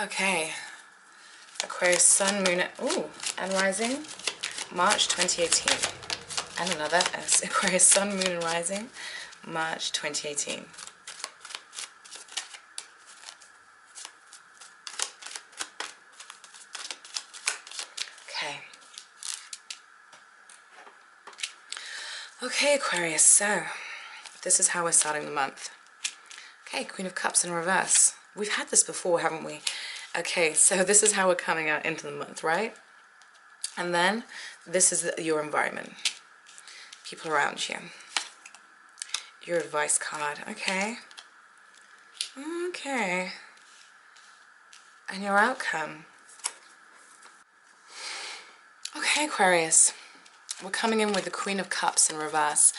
Okay, Aquarius Sun, Moon, and Rising, March 2018. And another Aquarius Sun, Moon, and Rising, March 2018. Okay. Okay, Aquarius, so this is how we're starting the month. Okay, Queen of Cups in reverse. We've had this before, haven't we? Okay, so this is how we're coming out into the month, right? And then this is your environment. People around you. Your advice card. Okay. Okay. And your outcome. Okay, Aquarius. We're coming in with the Queen of Cups in reverse.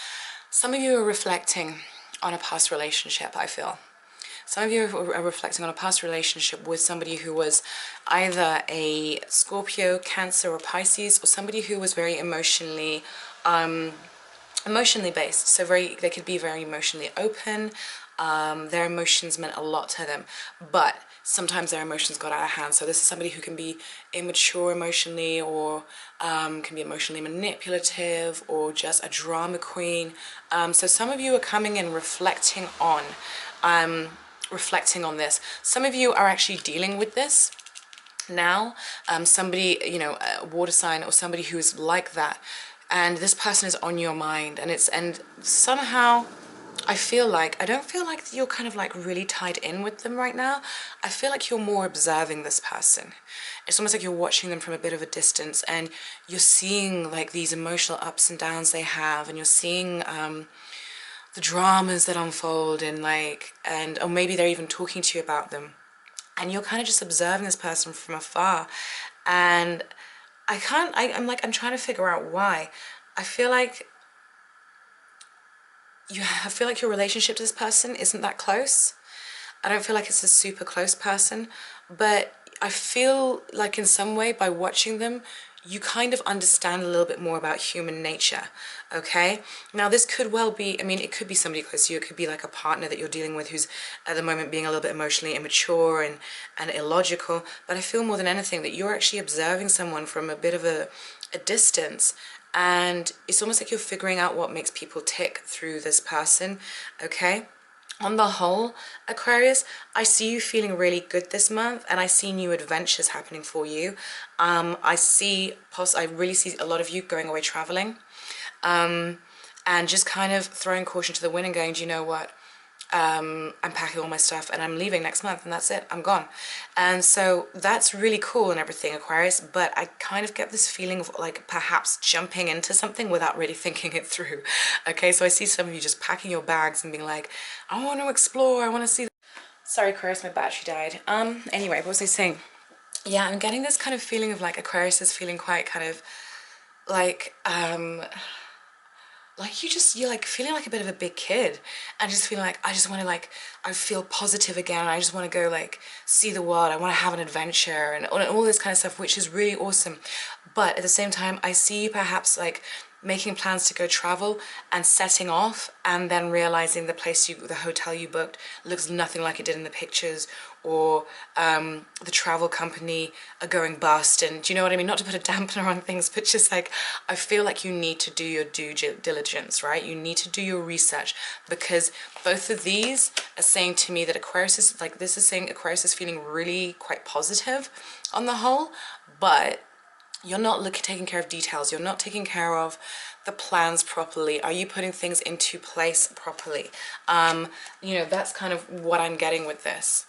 Some of you are reflecting on a past relationship, I feel. Some of you are reflecting on a past relationship with somebody who was either a Scorpio, Cancer, or Pisces, or somebody who was very emotionally based. So they could be very emotionally open. Their emotions meant a lot to them, but sometimes their emotions got out of hand. So this is somebody who can be immature emotionally, or can be emotionally manipulative, or just a drama queen. So some of you are coming in reflecting on this. Some of you are actually dealing with this now. Somebody, you know, a water sign or somebody who is like that, and this person is on your mind, and somehow I don't feel like you're kind of like really tied in with them right now. I feel like you're more observing this person. It's almost like you're watching them from a bit of a distance, and you're seeing like these emotional ups and downs they have, and you're seeing the dramas that unfold, and or maybe they're even talking to you about them, and you're kind of just observing this person from afar. And I'm trying to figure out why. I feel like your relationship to this person isn't that close. I don't feel like it's a super close person, but I feel like in some way by watching them, you kind of understand a little bit more about human nature, okay? Now this could well be, I mean, it could be somebody close to you. It could be like a partner that you're dealing with who's at the moment being a little bit emotionally immature and illogical, but I feel more than anything that you're actually observing someone from a bit of a distance, and it's almost like you're figuring out what makes people tick through this person, okay? On the whole, Aquarius, I see you feeling really good this month, and I see new adventures happening for you. I really see a lot of you going away traveling, and just kind of throwing caution to the wind and going, do you know what? I'm packing all my stuff and I'm leaving next month, and that's it, I'm gone. And so that's really cool and everything, Aquarius, but I kind of get this feeling of like perhaps jumping into something without really thinking it through. Okay, so I see some of you just packing your bags and being like, I want to explore, I want to see. Sorry, Aquarius, my battery died. Anyway, what was I saying? Yeah, I'm getting this kind of feeling of like Aquarius is feeling quite kind of like you're like feeling like a bit of a big kid, and just feeling like I just want to I feel positive again. I just want to go like see the world. I want to have an adventure and all this kind of stuff, which is really awesome. But at the same time, I see you perhaps like making plans to go travel and setting off, and then realizing the hotel you booked looks nothing like it did in the pictures, or the travel company are going bust. And do you know what I mean? Not to put a dampener on things, but just like I feel like you need to do your due diligence, right? You need to do your research, because both of these are saying to me that Aquarius is like, this is saying Aquarius is feeling really quite positive on the whole, but you're not taking care of details. You're not taking care of the plans properly. Are you putting things into place properly? You know, that's kind of what I'm getting with this.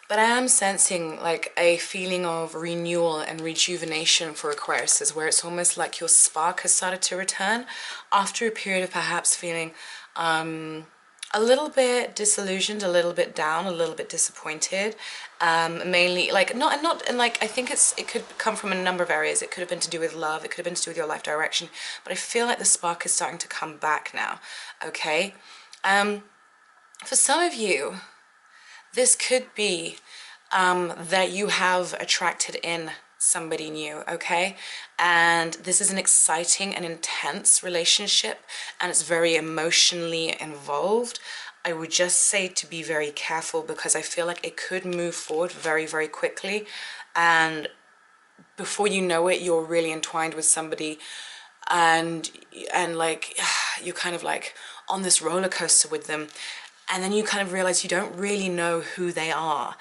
But I am sensing like a feeling of renewal and rejuvenation for Aquarius, where it's almost like your spark has started to return after a period of perhaps feeling a little bit disillusioned, a little bit down, a little bit disappointed. Mainly like I think it could come from a number of areas. It could have been to do with love, it could have been to do with your life direction, but I feel like the spark is starting to come back now, okay? For some of you, this could be that you have attracted in somebody new, okay? And this is an exciting and intense relationship, and it's very emotionally involved. I would just say to be very careful, because I feel like it could move forward very, very quickly. And before you know it, you're really entwined with somebody, and like you're kind of like on this roller coaster with them, and then you kind of realize you don't really know who they are,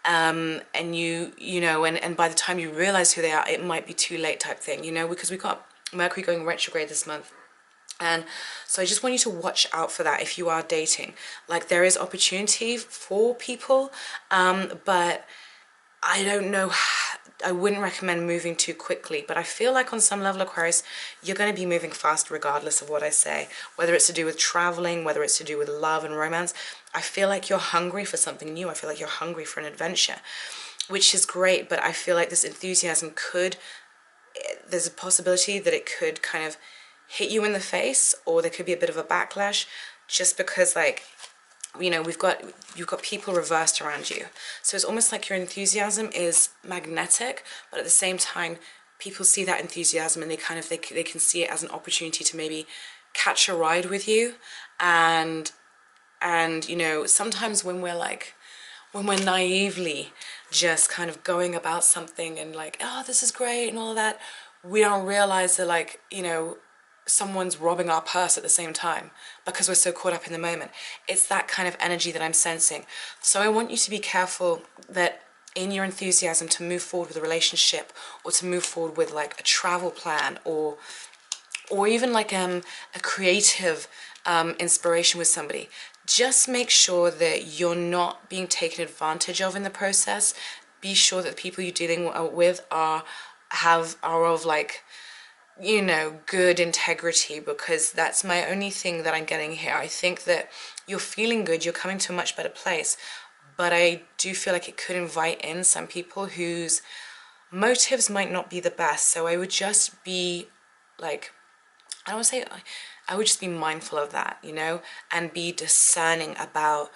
and you know, and by the time you realize who they are, it might be too late, type thing, you know, because we got Mercury going retrograde this month. And so I just want you to watch out for that if you are dating. Like, there is opportunity for people, but I don't know, I wouldn't recommend moving too quickly. But I feel like on some level, Aquarius, you're going to be moving fast regardless of what I say. Whether it's to do with traveling, whether it's to do with love and romance, I feel like you're hungry for something new. I feel like you're hungry for an adventure, which is great. But I feel like this enthusiasm could, there's a possibility that it could kind of hit you in the face, or there could be a bit of a backlash, just because, like, you know, you've got people reversed around you. So it's almost like your enthusiasm is magnetic, but at the same time, people see that enthusiasm and they kind of, they can see it as an opportunity to maybe catch a ride with you. And you know, sometimes when we're naively just kind of going about something and like, oh, this is great and all of that, we don't realize that, like, you know, someone's robbing our purse at the same time, because we're so caught up in the moment. It's that kind of energy that I'm sensing. So I want you to be careful that in your enthusiasm to move forward with a relationship, or to move forward with like a travel plan, or even like a creative inspiration with somebody, just make sure that you're not being taken advantage of in the process. Be sure that the people you're dealing with are of, like, you know, good integrity, because that's my only thing that I'm getting here. I think that you're feeling good, you're coming to a much better place, but I do feel like it could invite in some people whose motives might not be the best. So I would just be like, I don't want to say, I would just be mindful of that, you know, and be discerning about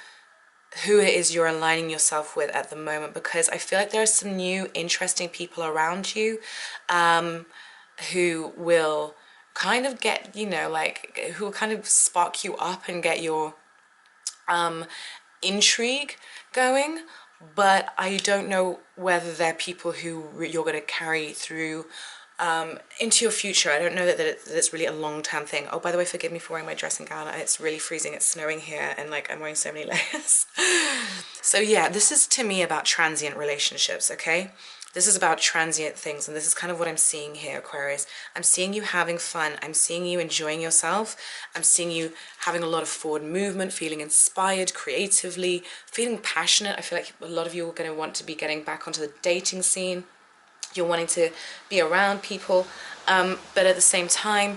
who it is you're aligning yourself with at the moment, because I feel like there are some new interesting people around you, who will kind of get, you know, like, who will kind of spark you up and get your intrigue going. But I don't know whether they're people who you're going to carry through into your future. I don't know that it's really a long-term thing. Oh, by the way, forgive me for wearing my dressing gown. It's really freezing. It's snowing here, and like, I'm wearing so many layers. So yeah, this is to me about transient relationships, okay? This is about transient things, and this is kind of what I'm seeing here, Aquarius. I'm seeing you having fun. I'm seeing you enjoying yourself. I'm seeing you having a lot of forward movement, feeling inspired creatively, feeling passionate. I feel like a lot of you are going to want to be getting back onto the dating scene. You're wanting to be around people, but at the same time,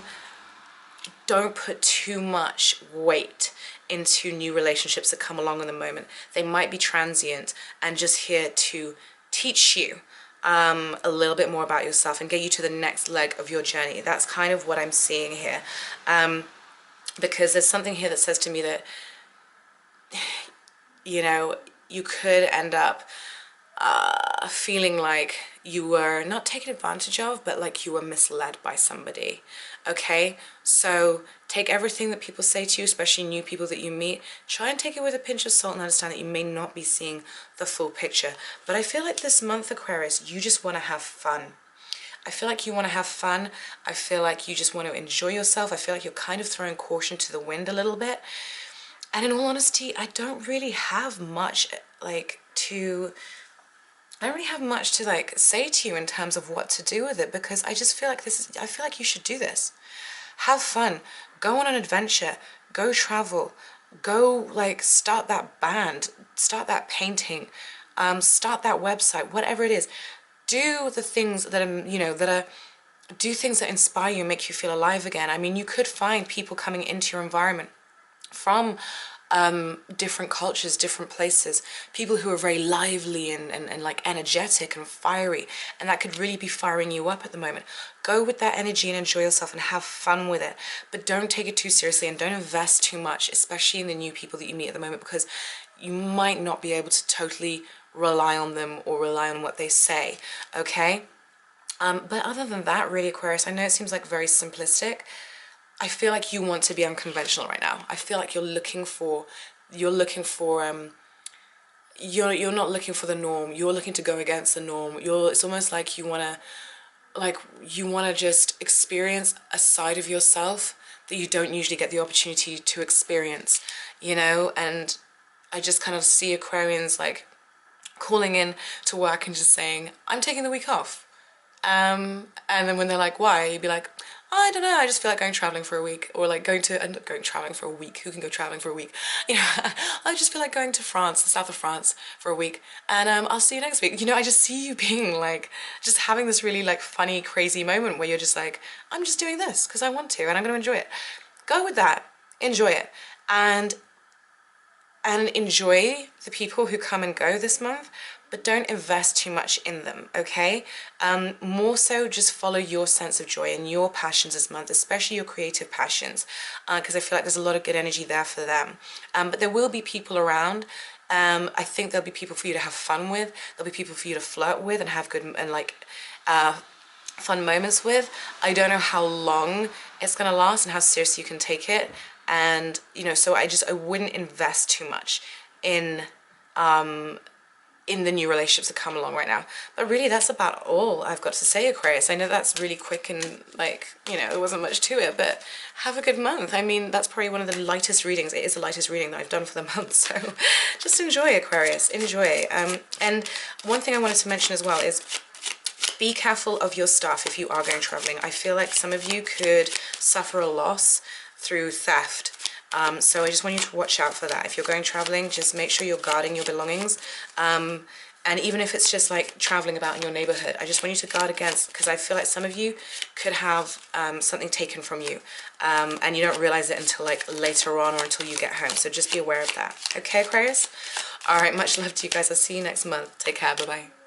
don't put too much weight into new relationships that come along in the moment. They might be transient and just here to teach you a little bit more about yourself and get you to the next leg of your journey. That's kind of what I'm seeing here, because there's something here that says to me that, you know, you could end up feeling like you were not taken advantage of, but like you were misled by somebody. Okay, so take everything that people say to you, especially new people that you meet, try and take it with a pinch of salt and understand that you may not be seeing the full picture. But I feel like this month, Aquarius, you just want to have fun. I feel like you want to have fun. I feel like you just want to enjoy yourself. I feel like you're kind of throwing caution to the wind a little bit. And in all honesty, I don't really have much like say to you in terms of what to do with it, because I just feel like I feel like you should do this. Have fun, go on an adventure, go travel, go like start that band, start that painting, start that website, whatever it is. Do the things that are, you know, do things that inspire you and make you feel alive again. I mean, you could find people coming into your environment from different cultures, different places, people who are very lively and like energetic and fiery, and that could really be firing you up at the moment. Go with that energy and enjoy yourself and have fun with it, but don't take it too seriously and don't invest too much, especially in the new people that you meet at the moment, because you might not be able to totally rely on them or rely on what they say, okay? But other than that, really, Aquarius, I know it seems like very simplistic. I feel like you want to be unconventional right now. I feel like you're looking for you're looking for you're not looking for the norm. You're looking to go against the norm. It's almost like you want to just experience a side of yourself that you don't usually get the opportunity to experience, you know. And I just kind of see Aquarians like calling in to work and just saying, I'm taking the week off. And then when they're like, why? You'd be like, I don't know, I just feel like going traveling for a week, or like going traveling for a week. Who can go traveling for a week? You know, I just feel like going to France, the south of France, for a week, and I'll see you next week. You know, I just see you being like, just having this really like funny, crazy moment where you're just like, I'm just doing this because I want to, and I'm going to enjoy it. Go with that, enjoy it, and enjoy the people who come and go this month, but don't invest too much in them, okay? More so just follow your sense of joy and your passions this month, especially your creative passions, because I feel like there's a lot of good energy there for them. But there will be people around. I think there'll be people for you to have fun with. There'll be people for you to flirt with and have good and like fun moments with. I don't know how long it's gonna last and how seriously you can take it. And, you know, so I wouldn't invest too much in the new relationships that come along right now. But really, that's about all I've got to say, Aquarius. I know that's really quick and, like, you know, there wasn't much to it, but have a good month. I mean, that's probably one of the lightest readings. It is the lightest reading that I've done for the month, so just enjoy, Aquarius. Enjoy. And one thing I wanted to mention as well is be careful of your stuff if you are going traveling. I feel like some of you could suffer a loss through theft. So I just want you to watch out for that. If you're going traveling, just make sure you're guarding your belongings. And even if it's just like traveling about in your neighborhood, I just want you to guard against, because I feel like some of you could have something taken from you, and you don't realize it until like later on or until you get home. So just be aware of that. Okay, Aquarius? All right, much love to you guys. I'll see you next month. Take care. Bye-bye.